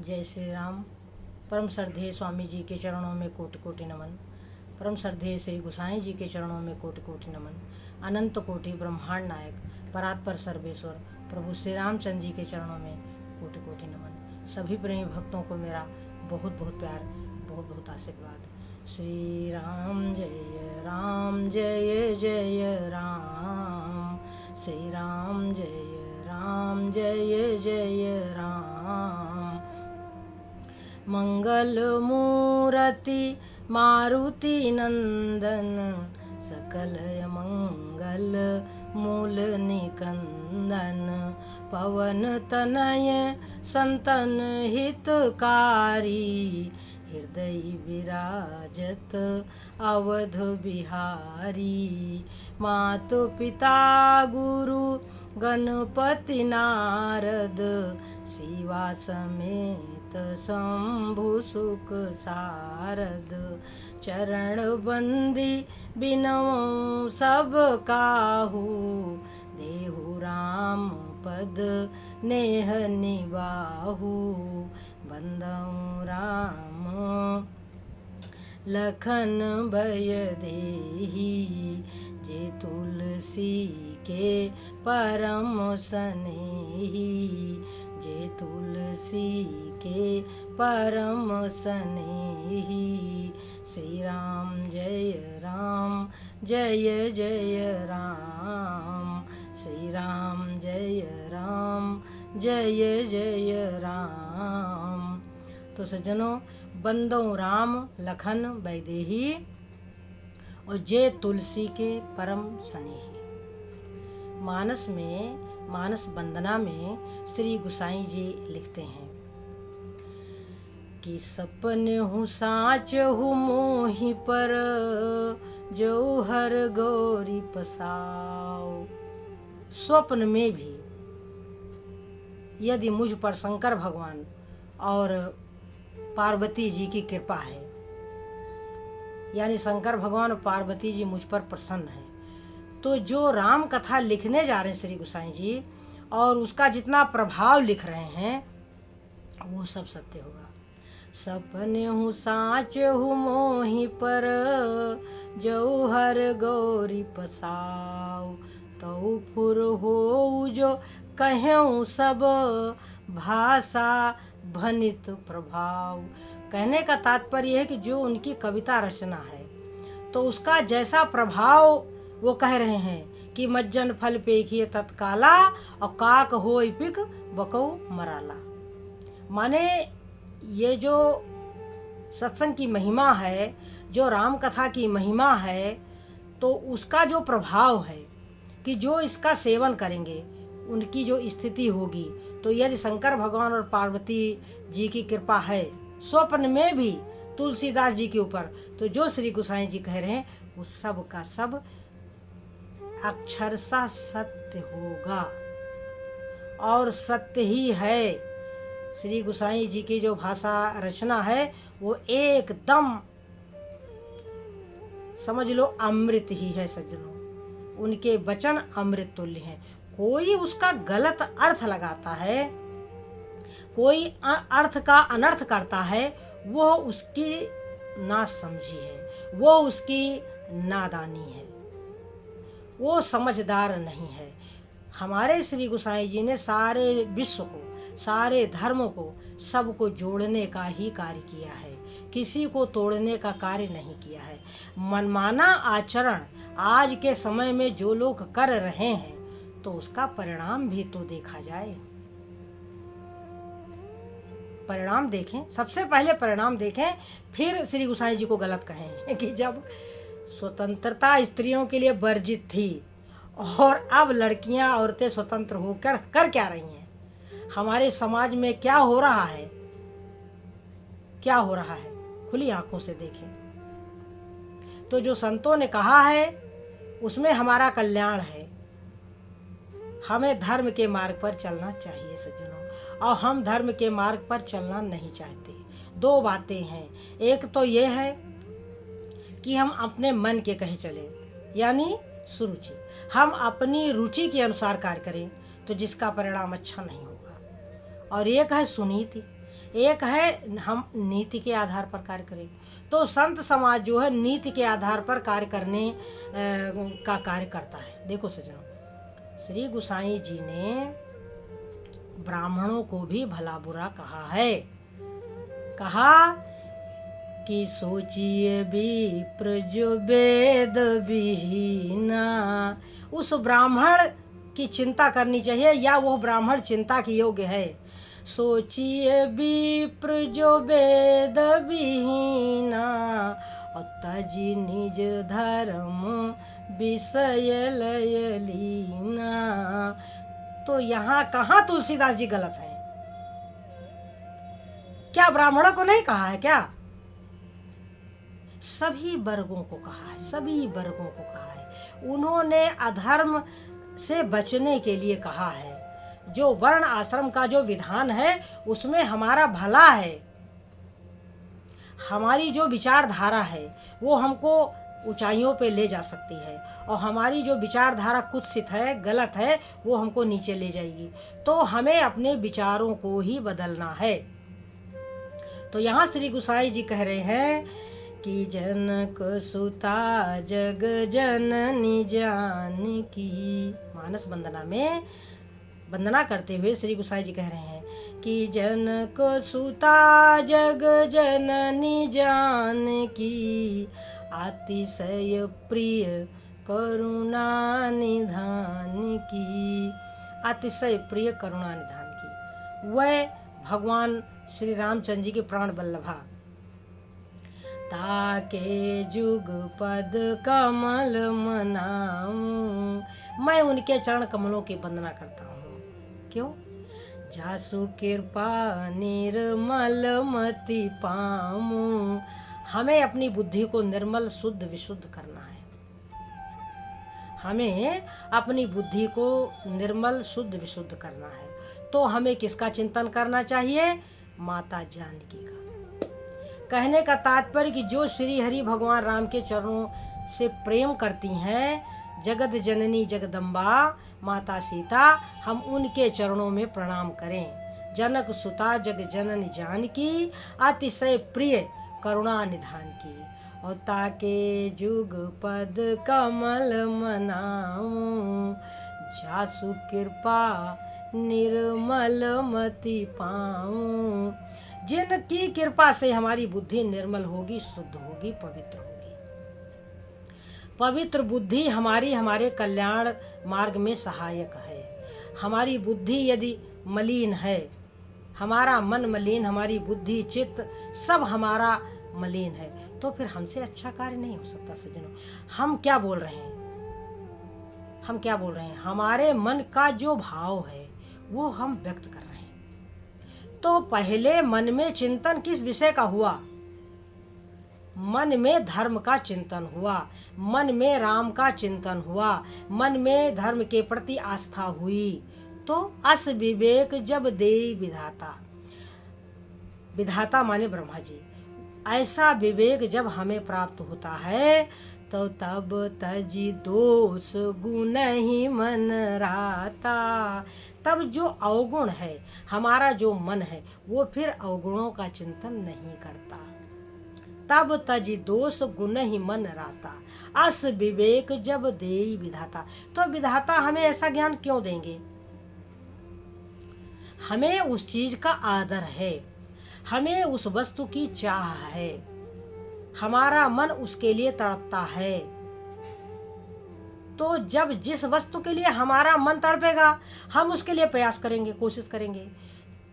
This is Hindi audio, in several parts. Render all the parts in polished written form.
जय श्री राम। परम श्रद्धेय स्वामी जी के चरणों में कोटि कोटि नमन। परम श्रद्धेय श्री गोसाई जी के चरणों में कोटि कोटि नमन। अनंत कोटि ब्रह्मांड नायक परात्पर सर्वेश्वर प्रभु श्री रामचंद्र जी के चरणों में कोटि कोटि नमन। सभी प्रेमी भक्तों को मेरा बहुत बहुत प्यार, बहुत बहुत आशीर्वाद। श्री राम जय जय राम, श्री राम जय जय राम। मंगल मूर्ति मारुति नंदन, सकल मंगल मूल निकंदन। पवन तनय संतन हितकारी, हृदय विराजत अवध बिहारी। मातु पिता गुरु गणपति नारद, शिवा समेत शंभु सुख सारद। चरण बंदी बिनऊ सब काहू, देहु राम पद नेह निबाहु। बंदऊ राम लखन भय देही, जे तुलसी के परम सनेही। जे तुलसी के परम सनेही। श्री राम जय जय राम, श्री राम जय जय राम। तो सज्जनों, बंदों राम लखन वैदेही और जे तुलसी के परम सनेही। मानस वंदना में श्री गोसाई जी लिखते हैं कि सपने हूँ साच हूँ मोहि पर, जो हर गौरी पसाओ। स्वप्न में भी यदि मुझ पर शंकर भगवान और पार्वती जी की कृपा है, यानी शंकर भगवान और पार्वती जी मुझ पर प्रसन्न हैं, तो जो राम कथा लिखने जा रहे हैं श्री गोसाई जी और उसका जितना प्रभाव लिख रहे हैं वो सब सत्य होगा। सपने हूँ साच हूँ मोहि पर, जो हर गौरी पसाओ। तो फुर हो जो कहूँ सब, भाषा भनित प्रभाव। कहने का तात्पर्य है कि जो उनकी कविता रचना है तो उसका जैसा प्रभाव वो कह रहे हैं कि मज्जन फल पेखिए तत्काला, और काक होय पिक बकौ मराला। माने ये जो सत्संग की महिमा है, जो राम कथा की महिमा है, तो उसका जो प्रभाव है कि जो इसका सेवन करेंगे उनकी जो स्थिति होगी, तो यदि शंकर भगवान और पार्वती जी की कृपा है स्वप्न में भी तुलसीदास जी के ऊपर, तो जो श्री गोसाई जी कह रहे हैं वो सब का सब अक्षरशः सत्य होगा और सत्य ही है। श्री गोसाई जी की जो भाषा रचना है वो एकदम समझ लो अमृत ही है सज्जनों। उनके वचन अमृत तुल्य हैं। कोई उसका गलत अर्थ लगाता है, कोई अर्थ का अनर्थ करता है, वो उसकी नासमझी है, वो उसकी नादानी है, वो समझदार नहीं है। हमारे श्री गोसाई जी ने सारे विश्व को, सारे धर्मों को, सबको जोड़ने का ही कार्य किया है, किसी को तोड़ने का कार्य नहीं किया है। मनमाना आचरण आज के समय में जो लोग कर रहे हैं तो उसका परिणाम भी तो देखा जाए। परिणाम देखें, सबसे पहले परिणाम देखें, फिर श्री गोसाई जी को गलत कहें कि जब स्वतंत्रता स्त्रियों के लिए वर्जित थी और अब लड़कियां औरतें स्वतंत्र होकर कर क्या रही हैं। हमारे समाज में क्या हो रहा है, क्या हो रहा है, खुली आंखों से देखें। तो जो संतों ने कहा है उसमें हमारा कल्याण है। हमें धर्म के मार्ग पर चलना चाहिए सज्जनों, और हम धर्म के मार्ग पर चलना नहीं चाहते। दो बातें हैं, एक तो ये है कि हम अपने मन के कहे चले, यानी सुरुचि, हम अपनी रुचि के अनुसार कार्य करें तो जिसका परिणाम अच्छा नहीं होगा। और एक है सुनीति, एक है हम नीति के आधार पर कार्य करें। तो संत समाज जो है नीति के आधार पर कार्य करने का कार्य करता है। देखो सज्जनों, श्री गुसाई जी ने ब्राह्मणों को भी भला बुरा कहा है। कहा कि सोचिए विप्र जो वेद विहीना, उस ब्राह्मण की चिंता करनी चाहिए या वो ब्राह्मण चिंता के योग्य है। सोचिए विप्र जो वेद विहीना, और तजी निज धर्म विषय लय लीना। तो यहाँ कहाँ तुलसीदास जी गलत हैं? क्या ब्राह्मणों को नहीं कहा है क्या? सभी वर्गों को कहा है, सभी वर्गों को कहा है। उन्होंने अधर्म से बचने के लिए कहा है। जो वर्ण आश्रम का जो विधान है उसमें हमारा भला है। हमारी जो विचारधारा है वो हमको ऊंचाइयों पे ले जा सकती है, और हमारी जो विचारधारा कुत्सित है, गलत है, वो हमको नीचे ले जाएगी। तो हमें अपने विचारों को ही बदलना है। तो यहाँ श्री गुसाई जी कह रहे हैं कि जनक सुता जग जननी जानकी। मानस वंदना में वंदना करते हुए श्री गुसाई जी कह रहे हैं कि जनक सुता जग जननी जानकी, अतिशय प्रिय करुणा निधान की। अतिशय प्रिय करुणा निधान की, वह भगवान श्री रामचंद्र जी के प्राण वल्लभा। ताके जुग पद कमल मनाऊं, मैं उनके चरण कमलों की वंदना करता हूँ। क्यों? जासु कृपा निर्मल मति पाऊं। हमें अपनी बुद्धि को निर्मल शुद्ध विशुद्ध करना है। हमें अपनी बुद्धि को निर्मल शुद्ध विशुद्ध करना है। तो हमें किसका चिंतन करना चाहिए? माता जानकी का। कहने का तात्पर्य कि जो श्री हरि भगवान राम के चरणों से प्रेम करती हैं, जगत जननी जगदम्बा माता सीता, हम उनके चरणों में प्रणाम करें। जनक सुता जग जननी जानकी, अतिशय प्रिय करुणा निधान की। और ताके जुग पद कमल मनाऊं, जासु कृपा निर्मल मति पाऊं। जिनकी कृपा से हमारी बुद्धि निर्मल होगी, शुद्ध होगी, पवित्र होगी। पवित्र बुद्धि हमारे कल्याण मार्ग में सहायक है। हमारी बुद्धि यदि मलिन है, हमारा मन मलिन, हमारी बुद्धि चित्त सब हमारा मलिन है, तो फिर हमसे अच्छा कार्य नहीं हो सकता। सज्जनों, हम क्या बोल रहे हैं? हम क्या बोल रहे हैं? हमारे मन का जो भाव है वो हम व्यक्त कर रहे हैं। तो पहले मन में चिंतन किस विषय का हुआ? मन में धर्म का चिंतन हुआ, मन में राम का चिंतन हुआ, मन में धर्म के प्रति आस्था हुई। तो अस विवेक जब देई विधाता, विधाता माने ब्रह्मा जी, ऐसा विवेक जब हमें प्राप्त होता है तो तब तजी दोष गुण ही मन राता। तब जो अवगुण है, हमारा जो मन है, वो फिर अवगुणों का चिंतन नहीं करता। तब तजी दोष गुण ही मन राता, अस विवेक जब देई विधाता। तो विधाता हमें ऐसा ज्ञान क्यों देंगे? हमें उस चीज का आदर है, हमें उस वस्तु की चाह है, हमारा मन उसके लिए तड़पता है। तो जब जिस वस्तु के लिए हमारा मन तड़पेगा, हम उसके लिए प्रयास करेंगे, कोशिश करेंगे।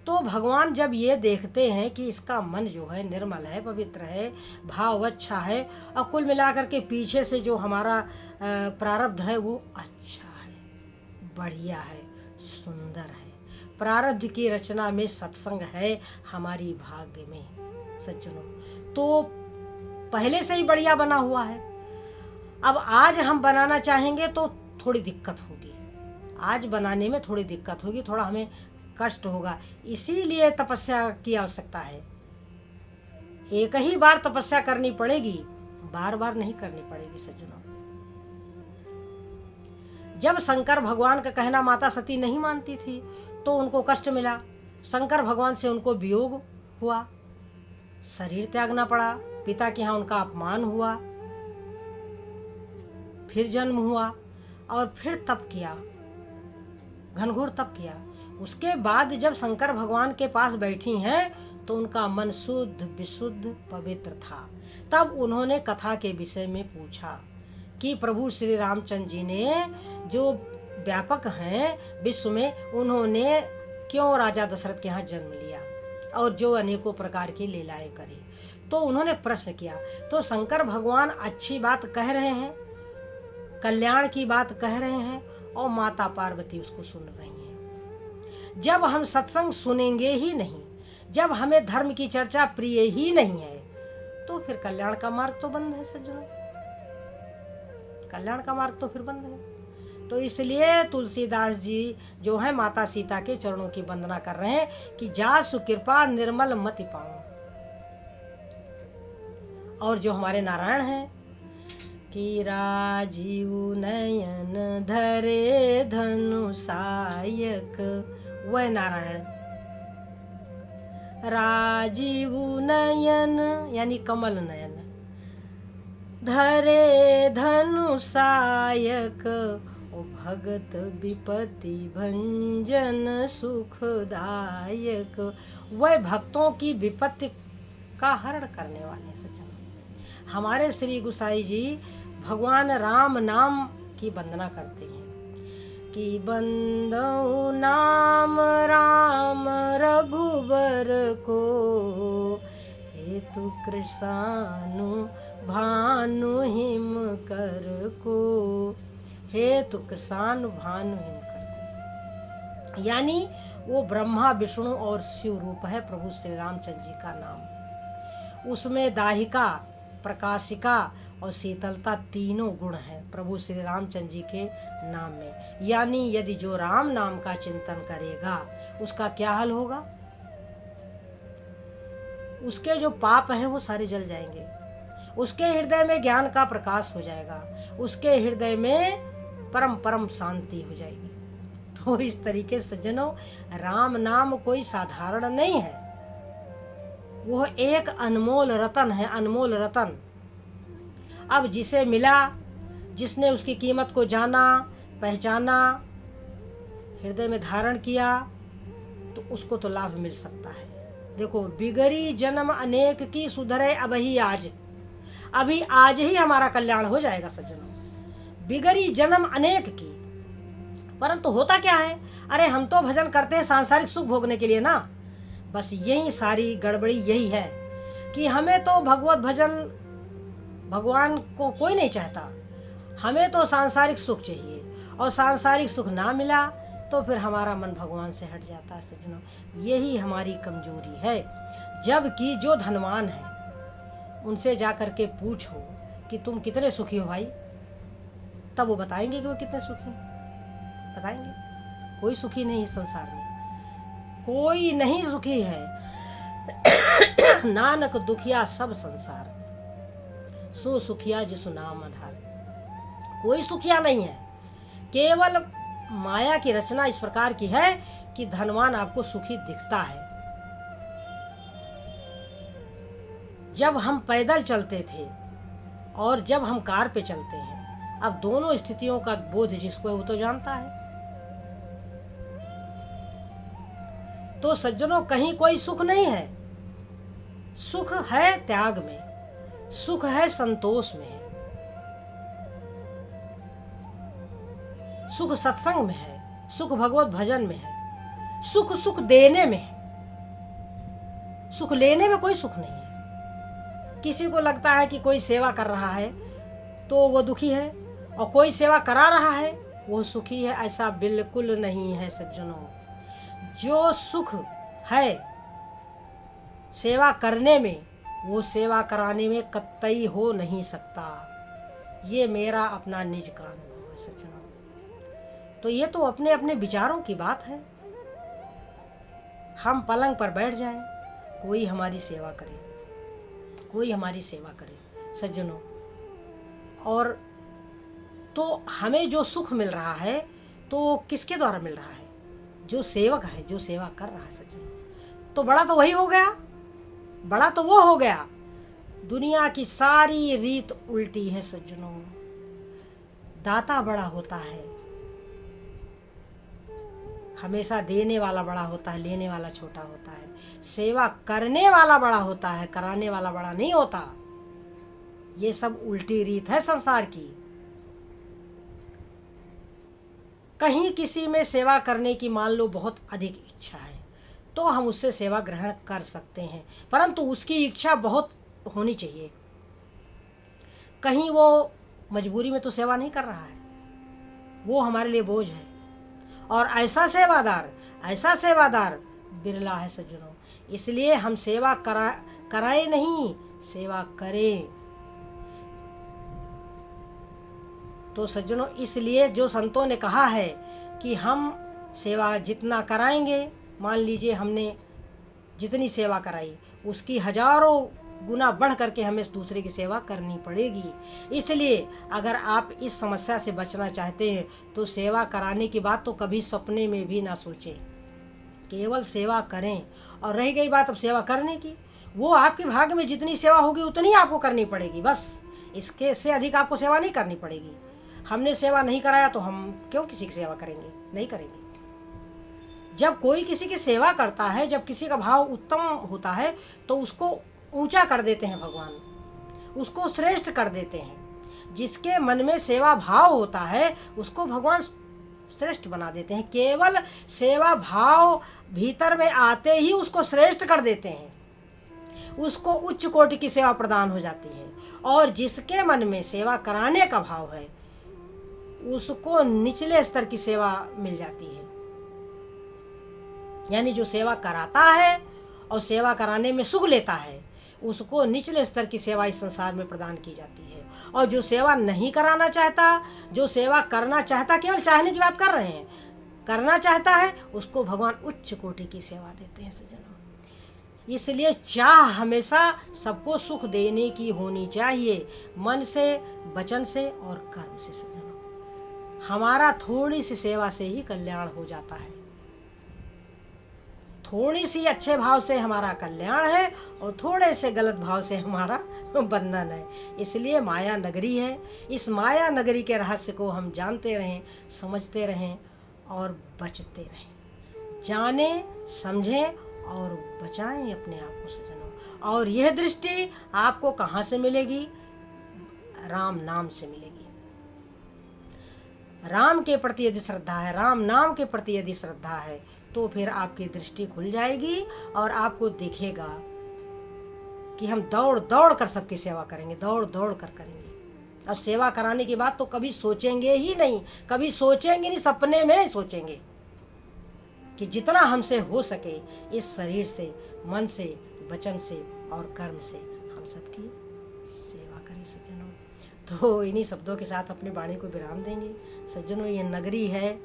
तो भगवान जब ये देखते हैं कि इसका मन जो है निर्मल है, पवित्र है, भाव अच्छा है, और कुल मिलाकर के पीछे से जो हमारा प्रारब्ध है वो अच्छा है, बढ़िया है, सुंदर है, प्रारब्ध की रचना में सत्संग है हमारी भाग्य में सज्जनों, तो पहले से ही बढ़िया बना हुआ है। अब आज हम बनाना चाहेंगे तो थोड़ी दिक्कत होगी, आज बनाने में थोड़ी दिक्कत होगी, थोड़ा हमें कष्ट होगा। इसीलिए तपस्या की आवश्यकता है। एक ही बार तपस्या करनी पड़ेगी, बार बार नहीं करनी पड़ेगी सज्जनों। जब शंकर भगवान का कहना माता सती नहीं मानती थी तो उनको कष्ट मिला, शंकर भगवान से उनको वियोग हुआ, शरीर त्यागना पड़ा, पिता के यहाँ उनका अपमान हुआ, फिर जन्म हुआ और फिर तप किया, घनघोर तप किया। उसके बाद जब शंकर भगवान के पास बैठी हैं तो उनका मन शुद्ध विशुद्ध पवित्र था। तब उन्होंने कथा के विषय में पूछा कि प्रभु श्री रामचंद्र जी ने जो व्यापक हैं विश्व में, उन्होंने क्यों राजा दशरथ के यहाँ जन्म लिया और जो अनेकों प्रकार की लीलाएं करी। तो उन्होंने प्रश्न किया। तो शंकर भगवान अच्छी बात कह रहे हैं, कल्याण की बात कह रहे हैं और माता पार्वती उसको सुन रही हैं। जब हम सत्संग सुनेंगे ही नहीं, जब हमें धर्म की चर्चा प्रिय ही नहीं है, तो फिर कल्याण का मार्ग तो बंद है सज्जनों, कल्याण का मार्ग तो फिर बंद है। तो इसलिए तुलसीदास जी जो है माता सीता के चरणों की वंदना कर रहे हैं कि जासु कृपा निर्मल मति पाऊं। और जो हमारे नारायण हैं कि राजीव नयन धरे धनु सायक, वह नारायण राजीव नयन यानी कमल नयन, धरे धनु सायक, ओ भगत विपत्ति भंजन सुखदायक। वह भक्तों की विपत्ति का हरण करने वाले सज्जन। हमारे श्री गुसाई जी भगवान राम नाम की वंदना करते हैं कि बंदौ नाम राम रघुबर को, हेतु कृष्णानु भानु हिम कर को, हेतु कृष्ण भानु हिम कर को। यानी वो ब्रह्मा विष्णु और शिव रूप है प्रभु श्री रामचंद्र जी का नाम। उसमें दाहिका प्रकाशिका और शीतलता तीनों गुण हैं प्रभु श्री रामचंद्र जी के नाम में। यानी यदि जो राम नाम का चिंतन करेगा उसका क्या हाल होगा, उसके जो पाप हैं वो सारे जल जाएंगे, उसके हृदय में ज्ञान का प्रकाश हो जाएगा, उसके हृदय में परम परम शांति हो जाएगी। तो इस तरीके से सज्जनों, राम नाम कोई साधारण नहीं है, वो एक अनमोल रतन है, अनमोल रतन। अब जिसे मिला, जिसने उसकी कीमत को जाना पहचाना, हृदय में धारण किया, तो उसको तो लाभ मिल सकता है। देखो, बिगड़ी जन्म अनेक की सुधरे अबही आज, अभी आज ही हमारा कल्याण हो जाएगा सज्जनों। बिगड़ी जन्म अनेक की, परंतु होता क्या है, अरे हम तो भजन करते हैं सांसारिक सुख भोगने के लिए ना। बस यही सारी गड़बड़ी यही है कि हमें तो भगवत भजन, भगवान को कोई नहीं चाहता, हमें तो सांसारिक सुख चाहिए, और सांसारिक सुख ना मिला तो फिर हमारा मन भगवान से हट जाता है सज्जनों। यही हमारी कमजोरी है। जबकि जो धनवान है उनसे जा कर के पूछो कि तुम कितने सुखी हो भाई, तब वो बताएंगे कि वो कितने सुखी हैं, बताएंगे। कोई सुखी नहीं इस संसार में, कोई नहीं सुखी है। नानक दुखिया सब संसार, सो सुखिया जिसु नाम आधार। कोई सुखिया नहीं है, केवल माया की रचना इस प्रकार की है कि धनवान आपको सुखी दिखता है। जब हम पैदल चलते थे और जब हम कार पे चलते हैं, अब दोनों स्थितियों का बोध जिसको है वो तो जानता है। तो सज्जनों, कहीं कोई सुख नहीं है। सुख है त्याग में, सुख है संतोष में, सुख सत्संग में है, सुख भगवत भजन में है, सुख सुख देने में है। सुख लेने में कोई सुख नहीं है। किसी को लगता है कि कोई सेवा कर रहा है तो वो दुखी है, और कोई सेवा करा रहा है वो सुखी है। ऐसा बिल्कुल नहीं है सज्जनों। जो सुख है सेवा करने में, वो सेवा कराने में कतई हो नहीं सकता। ये मेरा अपना निज का अनुभव है सज्जनों। तो ये तो अपने अपने विचारों की बात है। हम पलंग पर बैठ जाएं, कोई हमारी सेवा करे, कोई हमारी सेवा करे सज्जनों, और तो हमें जो सुख मिल रहा है तो किसके द्वारा मिल रहा है? जो सेवक है, जो सेवा कर रहा है सज्जनों। तो बड़ा तो वही हो गया बड़ा तो वो हो गया। दुनिया की सारी रीत उल्टी है सज्जनों। दाता बड़ा होता है, हमेशा देने वाला बड़ा होता है, लेने वाला छोटा होता है। सेवा करने वाला बड़ा होता है, कराने वाला बड़ा नहीं होता। ये सब उल्टी रीत है संसार की। कहीं किसी में सेवा करने की मान लो बहुत अधिक इच्छा है तो हम उससे सेवा ग्रहण कर सकते हैं, परंतु उसकी इच्छा बहुत होनी चाहिए। कहीं वो मजबूरी में तो सेवा नहीं कर रहा है, वो हमारे लिए बोझ है। और ऐसा सेवादार बिरला है सज्जनों। इसलिए हम सेवा कराए नहीं, सेवा करें। तो सज्जनों, इसलिए जो संतों ने कहा है कि हम सेवा जितना कराएंगे, मान लीजिए हमने जितनी सेवा कराई उसकी हजारों गुना बढ़ करके हमें दूसरे की सेवा करनी पड़ेगी। इसलिए अगर आप इस समस्या से बचना चाहते हैं तो सेवा कराने की बात तो कभी सपने में भी ना सोचें, केवल सेवा करें। और रही गई बात अब सेवा करने की, वो आपके भाग्य में जितनी सेवा होगी उतनी आपको करनी पड़ेगी, बस इसके से अधिक आपको सेवा नहीं करनी पड़ेगी। हमने सेवा नहीं कराया तो हम क्यों किसी की सेवा करेंगे? नहीं करेंगे। जब कोई किसी की सेवा करता है, जब किसी का भाव उत्तम होता है तो उसको ऊंचा कर देते हैं भगवान, उसको श्रेष्ठ कर देते हैं। जिसके मन में सेवा भाव होता है उसको भगवान श्रेष्ठ बना देते हैं। केवल सेवा भाव भीतर में आते ही उसको श्रेष्ठ कर देते हैं, उसको उच्च कोटि की सेवा प्रदान हो जाती है। और जिसके मन में सेवा कराने का भाव है उसको निचले स्तर की सेवा मिल जाती है। यानी जो सेवा कराता है और सेवा कराने में सुख लेता है उसको निचले स्तर की सेवा इस संसार में प्रदान की जाती है। और जो सेवा नहीं कराना चाहता, जो सेवा करना चाहता, केवल चाहने की बात कर रहे हैं, करना चाहता है, उसको भगवान उच्च कोटि की सेवा देते हैं सज्जनों। इसलिए चाह हमेशा सबको सुख देने की होनी चाहिए, मन से, वचन से और कर्म से सज्जनों। हमारा थोड़ी सी सेवा से ही कल्याण हो जाता है, थोड़ी सी अच्छे भाव से हमारा कल्याण है और थोड़े से गलत भाव से हमारा बंधन है। इसलिए माया नगरी है। इस माया नगरी के रहस्य को हम जानते रहें, समझते रहें और बचते रहें। जानें, समझें और बचाएं अपने आप को सज्जनों। और यह दृष्टि आपको कहाँ से मिलेगी? राम नाम से मिलेगी। राम के प्रति यदि श्रद्धा है, राम नाम के प्रति यदि श्रद्धा है तो फिर आपकी दृष्टि खुल जाएगी और आपको दिखेगा कि हम दौड़ दौड़ कर सबकी सेवा करेंगे, दौड़ दौड़ कर करेंगे। और सेवा कराने की बात तो कभी सोचेंगे ही नहीं, कभी सोचेंगे नहीं, सपने में नहीं सोचेंगे कि जितना हमसे हो सके इस शरीर से, मन से, वचन से और कर्म से हम सबकी सेवा करें सज्जनों। तो इन्हीं शब्दों के साथ अपनी वाणी को विराम देंगे सज्जनों। ये नगरी है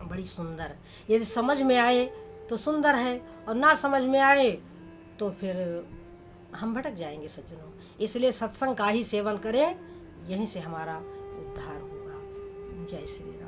बड़ी सुंदर, यदि समझ में आए तो सुंदर है और ना समझ में आए तो फिर हम भटक जाएंगे सज्जनों। इसलिए सत्संग का ही सेवन करें, यहीं से हमारा उद्धार होगा। जय श्री राम।